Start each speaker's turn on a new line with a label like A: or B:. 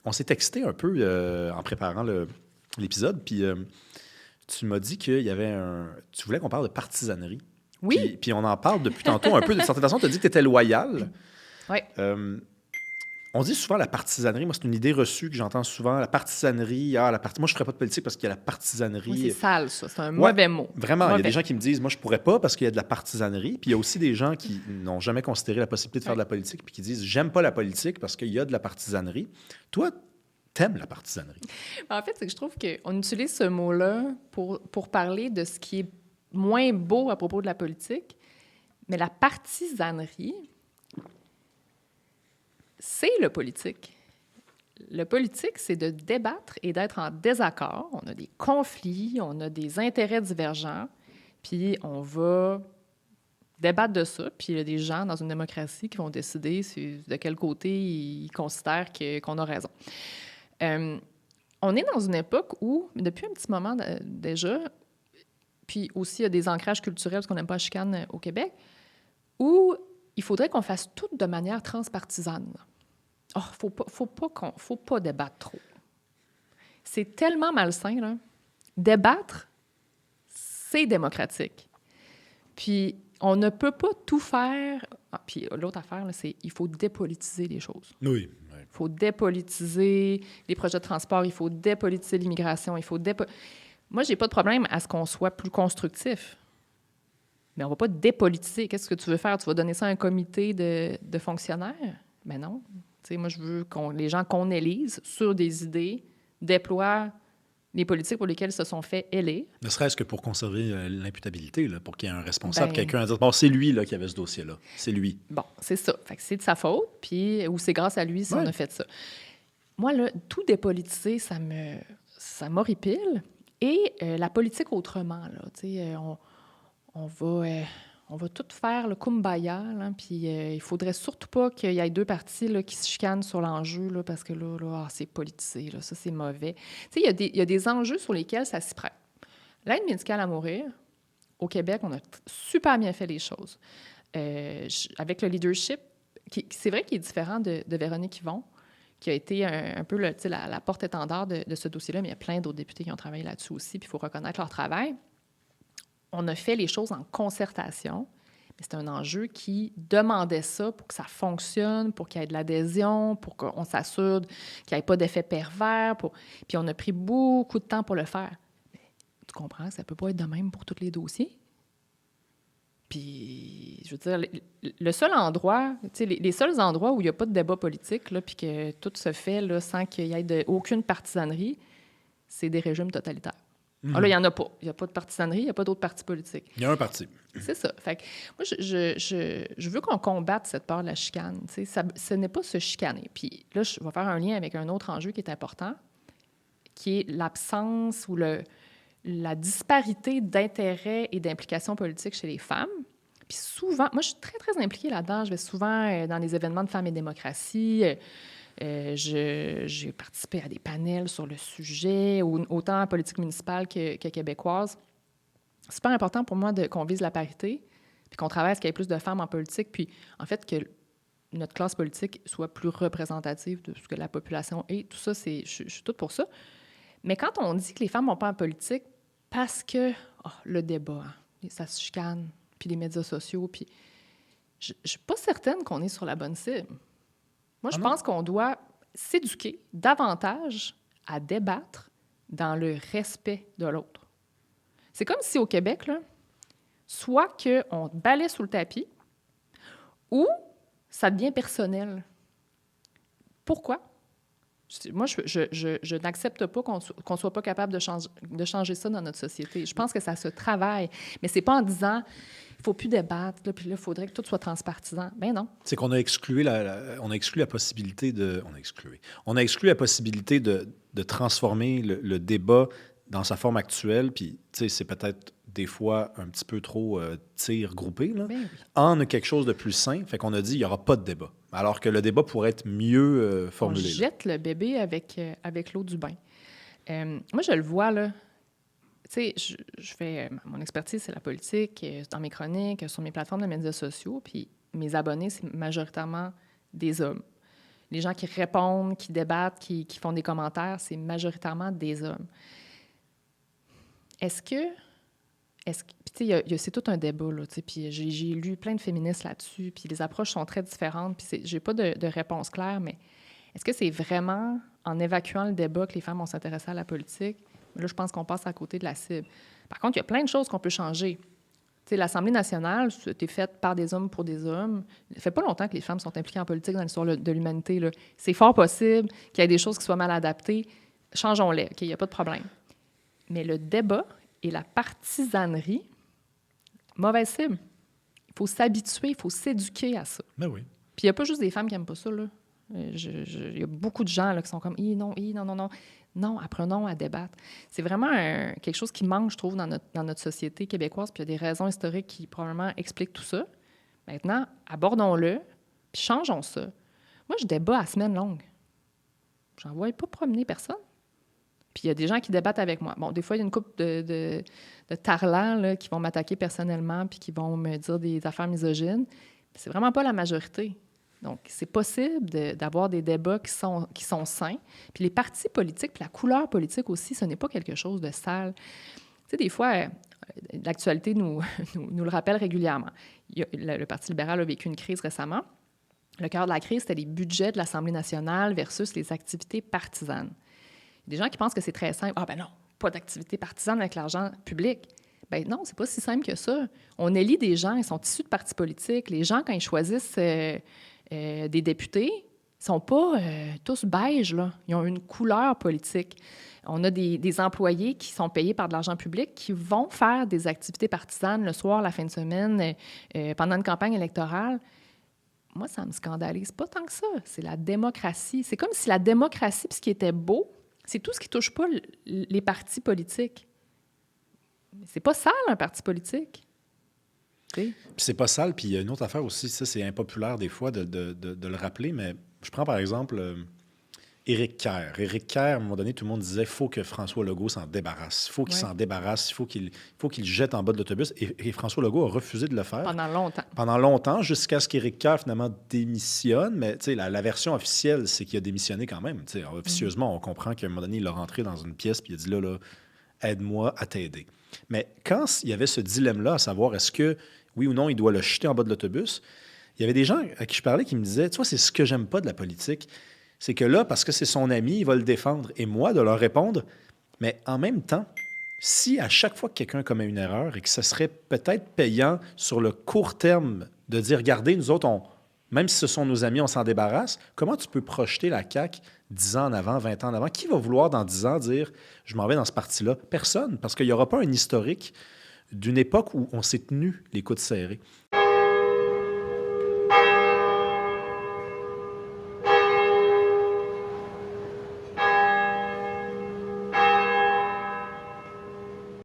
A: on s'est texté un peu en préparant l'épisode, puis tu m'as dit qu'il y avait tu voulais qu'on parle de partisanerie.
B: Oui.
A: Puis on en parle depuis tantôt un peu. De certaine façon, tu as dit que tu étais loyal.
B: Oui.
A: On dit souvent la partisanerie. Moi, c'est une idée reçue que j'entends souvent. La partisanerie. Moi, je ne ferais pas de politique parce qu'il y a la partisanerie.
B: Oui, c'est sale, ça. C'est un mauvais mot.
A: Vraiment. Il y a des gens qui me disent, moi, je ne pourrais pas parce qu'il y a de la partisanerie. Puis il y a aussi des gens qui n'ont jamais considéré la possibilité de faire de la politique puis qui disent, j'aime pas la politique parce qu'il y a de la partisanerie. Toi, t'aimes la partisanerie.
B: En fait, c'est que je trouve qu'on utilise ce mot-là pour parler de ce qui est moins beau à propos de la politique. Mais la partisanerie, c'est le politique. Le politique, c'est de débattre et d'être en désaccord. On a des conflits, on a des intérêts divergents, puis on va débattre de ça. Puis il y a des gens dans une démocratie qui vont décider de quel côté ils considèrent qu'on a raison. On est dans une époque où, depuis un petit moment déjà, puis aussi il y a des ancrages culturels, parce qu'on n'aime pas la chicane au Québec, où il faudrait qu'on fasse tout de manière transpartisane. Oh, faut pas débattre trop. C'est tellement malsain, là. Débattre, c'est démocratique. Puis on ne peut pas tout faire. Ah, puis l'autre affaire, là, c'est il faut dépolitiser les choses.
A: Oui.
B: Il faut dépolitiser les projets de transport, il faut dépolitiser l'immigration, Moi, j'ai pas de problème à ce qu'on soit plus constructif. Mais on va pas dépolitiser. Qu'est-ce que tu veux faire? Tu vas donner ça à un comité de fonctionnaires? Mais non. Tu sais, moi, je veux les gens qu'on élise sur des idées déploient les politiques pour lesquelles ils se sont fait élire.
A: Ne serait-ce que pour conserver l'imputabilité, là, pour qu'il y ait un responsable, quelqu'un à dire, bon, c'est lui là, qui avait ce dossier-là. C'est lui.
B: Bon, c'est ça. Fait que c'est de sa faute, ou c'est grâce à lui si on a fait ça. Moi, là, tout dépolitiser, ça m'horripile. Et la politique autrement, là, tu sais, on va tout faire le kumbaya, là, puis il faudrait surtout pas qu'il y ait deux partis là, qui se chicanent sur l'enjeu, là, parce que là c'est politisé, là, ça, c'est mauvais. Tu sais, il y a des enjeux sur lesquels ça s'y prête. L'aide médicale à mourir, au Québec, on a super bien fait les choses. Avec le leadership, c'est vrai qu'il est différent de Véronique Yvon, qui a été un peu la porte-étendard de ce dossier-là, mais il y a plein d'autres députés qui ont travaillé là-dessus aussi, puis il faut reconnaître leur travail. On a fait les choses en concertation, mais c'est un enjeu qui demandait ça pour que ça fonctionne, pour qu'il y ait de l'adhésion, pour qu'on s'assure qu'il n'y ait pas d'effet pervers. Puis on a pris beaucoup de temps pour le faire. Mais, tu comprends, ça ne peut pas être de même pour tous les dossiers. Puis, je veux dire, le seul endroit, tu sais, les seuls endroits où il n'y a pas de débat politique, là, puis que tout se fait là, sans qu'il y ait aucune partisanerie, c'est des régimes totalitaires. Ah, là, il n'y en a pas. Il n'y a pas de partisanerie, il n'y a pas d'autres partis politiques.
A: Il y a un parti.
B: C'est ça. Fait que moi, je veux qu'on combatte cette peur de la chicane. Ce n'est pas se chicaner. Puis là, je vais faire un lien avec un autre enjeu qui est important, qui est l'absence ou la disparité d'intérêt et d'implication politique chez les femmes. Puis souvent, moi, je suis très, très impliquée là-dedans. Je vais souvent dans les événements de Femmes et démocratie. J'ai participé à des panels sur le sujet, autant en politique municipale que québécoise. C'est super important pour moi qu'on vise la parité, puis qu'on travaille à ce qu'il y ait plus de femmes en politique, puis en fait que notre classe politique soit plus représentative de ce que la population est. Tout ça, je suis toute pour ça. Mais quand on dit que les femmes ne vont pas en politique parce que le débat, ça se chicane, puis les médias sociaux, puis je ne suis pas certaine qu'on est sur la bonne cible. Moi, je pense qu'on doit s'éduquer davantage à débattre dans le respect de l'autre. C'est comme si au Québec, là, soit qu'on balaie sous le tapis ou ça devient personnel. Pourquoi? Moi, je n'accepte pas qu'on ne soit pas capable de changer ça dans notre société. Je pense que ça se travaille, mais c'est pas en disant il ne faut plus débattre, là, puis là, il faudrait que tout soit transpartisan. Ben non.
A: C'est qu'on a exclu on a exclu la possibilité On a exclu la possibilité de transformer le débat dans sa forme actuelle, puis c'est peut-être des fois un petit peu trop tir groupé, là,
B: Ben oui.
A: en quelque chose de plus sain. Fait qu'on a dit il n'y aura pas de débat. Alors que le débat pourrait être mieux formulé.
B: On jette le bébé avec l'eau du bain. Moi, je le vois, là. Tu sais, je fais... Mon expertise, c'est la politique, dans mes chroniques, sur mes plateformes de médias sociaux, puis mes abonnés, c'est majoritairement des hommes. les gens qui répondent, qui débattent, qui font des commentaires, c'est majoritairement des hommes. Est-ce que puis, tu sais, c'est tout un débat, là, tu sais, puis j'ai lu plein de féministes là-dessus, puis les approches sont très différentes, puis j'ai pas de réponse claire, mais est-ce que c'est vraiment en évacuant le débat que les femmes vont s'intéresser à la politique? Là, je pense qu'on passe à côté de la cible. Par contre, il y a plein de choses qu'on peut changer. Tu sais, l'Assemblée nationale, c'était faite par des hommes pour des hommes. Ça fait pas longtemps que les femmes sont impliquées en politique dans l'histoire de l'humanité, là. C'est fort possible qu'il y ait des choses qui soient mal adaptées. Changeons-les, OK? Il n'y a pas de problème. Mais le débat et la partisanerie, mauvaise cible. Il faut s'habituer, il faut s'éduquer à ça.
A: Ben oui.
B: Puis il n'y a pas juste des femmes qui n'aiment pas ça, là. Il y a beaucoup de gens là, qui sont comme « non. » Non, apprenons à débattre. C'est vraiment quelque chose qui manque, je trouve, dans notre société québécoise, puis il y a des raisons historiques qui probablement expliquent tout ça. Maintenant, abordons-le, puis changeons ça. Moi, je débat à semaine longue. J'en vois pas promener personne. Puis il y a des gens qui débattent avec moi. Bon, des fois, il y a une couple de tarlans là, qui vont m'attaquer personnellement puis qui vont me dire des affaires misogynes. C'est vraiment pas la majorité. Donc, c'est possible d'avoir des débats qui sont sains. Puis les partis politiques, puis la couleur politique aussi, ce n'est pas quelque chose de sale. Tu sais, des fois, l'actualité nous le rappelle régulièrement. Le Parti libéral a vécu une crise récemment. Le cœur de la crise, c'était les budgets de l'Assemblée nationale versus les activités partisanes. Il y a des gens qui pensent que c'est très simple. Ah ben non, pas d'activité partisane avec l'argent public. Ben non, c'est pas si simple que ça. On élit des gens, ils sont issus de partis politiques. Les gens, quand ils choisissent des députés, ils sont pas tous beiges, là. Ils ont une couleur politique. On a des employés qui sont payés par de l'argent public qui vont faire des activités partisanes le soir, la fin de semaine, pendant une campagne électorale. Moi, ça me scandalise pas tant que ça. C'est la démocratie. C'est comme si la démocratie, puis ce qui était beau, c'est tout ce qui touche pas les partis politiques. C'est pas sale, un parti politique.
A: Puis c'est pas sale, puis il y a une autre affaire aussi, ça c'est impopulaire des fois de le rappeler, mais je prends par exemple Éric Kerr. Éric Kerr, à un moment donné, tout le monde disait « faut que François Legault s'en débarrasse. Il faut qu'il s'en débarrasse, il faut qu'il le jette en bas de l'autobus. » Et François Legault a refusé de le faire. Pendant longtemps, jusqu'à ce qu'Éric Kerr finalement démissionne. Mais la version officielle, c'est qu'il a démissionné quand même. Officieusement, on comprend qu'à un moment donné, il l'a rentré dans une pièce puis il a dit « là, aide-moi à t'aider. » Mais quand il y avait ce dilemme-là, à savoir est-ce que, oui ou non, il doit le jeter en bas de l'autobus, il y avait des gens à qui je parlais qui me disaient, tu vois, c'est ce que j'aime pas de la politique, c'est que là, parce que c'est son ami, il va le défendre. Et moi, de leur répondre, mais en même temps, si à chaque fois que quelqu'un commet une erreur et que ce serait peut-être payant sur le court terme de dire, regardez, nous autres, même si ce sont nos amis, on s'en débarrasse, comment tu peux projeter la CAQ 10 ans en avant, 20 ans en avant? Qui va vouloir dans 10 ans dire « je m'en vais dans ce parti-là » ? Personne, parce qu'il n'y aura pas un historique d'une époque où on s'est tenu les coudes serrés.